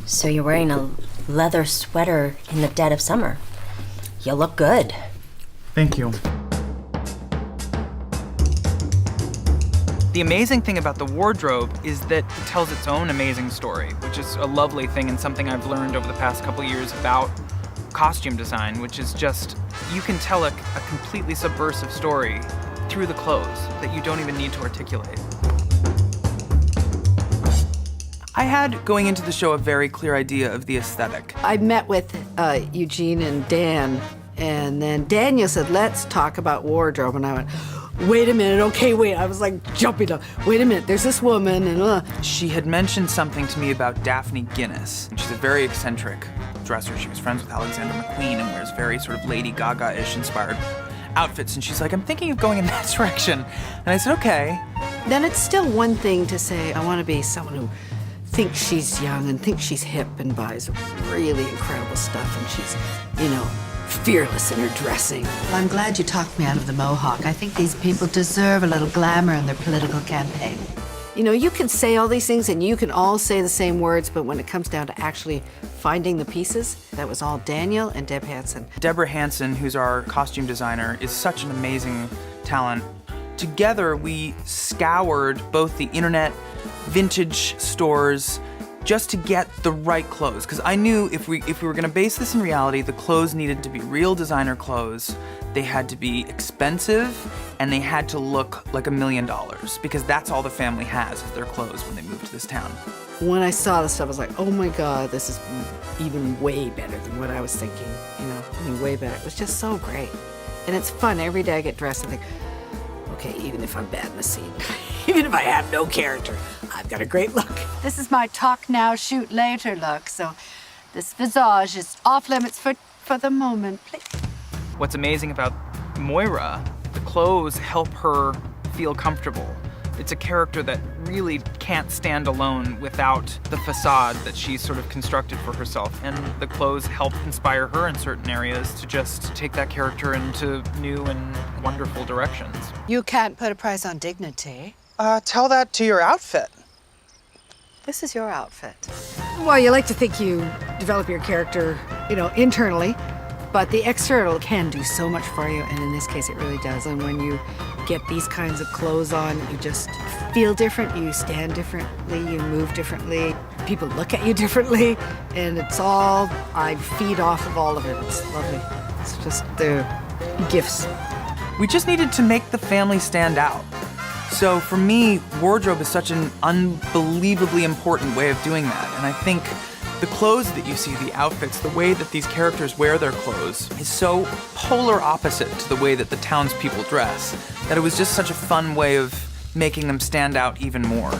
So you're wearing a leather sweater in the dead of summer. You look good. Thank you. The amazing thing about the wardrobe is that it tells its own amazing story, which is a lovely thing and something I've learned over the past couple years about costume design, which is just, you can tell a completely subversive story through the clothes that you don't even need to articulate. I had, going into the show, a very clear idea of the aesthetic. I met with Eugene and Dan, and then Daniel said, let's talk about wardrobe, and I went, wait a minute, okay, wait. I was like jumping up. Wait a minute, there's this woman, and She had mentioned something to me about Daphne Guinness. She's a very eccentric dresser. She was friends with Alexander McQueen and wears very sort of Lady Gaga-ish inspired outfits. And she's like, I'm thinking of going in that direction. And I said, okay. then it's still one thing to say, I want to be someone who thinks she's young and thinks she's hip and buys really incredible stuff, and she's, fearless in her dressing. Well, I'm glad you talked me out of the mohawk. I think these people deserve a little glamour in their political campaign. You can say all these things and you can all say the same words, but when it comes down to actually finding the pieces, that was all Daniel and Deb Hansen. Deborah Hansen, who's our costume designer, is such an amazing talent. Together, we scoured both the internet, vintage stores, just to get the right clothes. Because I knew if we were gonna base this in reality, the clothes needed to be real designer clothes. They had to be expensive, and they had to look like $1 million, because that's all the family has is their clothes when they move to this town. When I saw this stuff, I was like, oh my God, this is even way better than what I was thinking. Way better. It was just so great. And it's fun. Every day I get dressed and think, okay, even if I'm bad in the scene, even if I have no character, I've got a great look. This is my talk now, shoot later look, so this visage is off limits for the moment, please. What's amazing about Moira, the clothes help her feel comfortable. It's a character that really can't stand alone without the facade that she's sort of constructed for herself. And the clothes help inspire her in certain areas to just take that character into new and wonderful directions. You can't put a price on dignity. Tell that to your outfit. This is your outfit. Well, you like to think you develop your character, internally, but the external can do so much for you, and in this case it really does. And when you get these kinds of clothes on, you just feel different, you stand differently, you move differently, people look at you differently, and I feed off of all of it. It's lovely. It's just the gifts. We just needed to make the family stand out. So for me, wardrobe is such an unbelievably important way of doing that. And I think the clothes that you see, the outfits, the way that these characters wear their clothes is so polar opposite to the way that the townspeople dress that it was just such a fun way of making them stand out even more.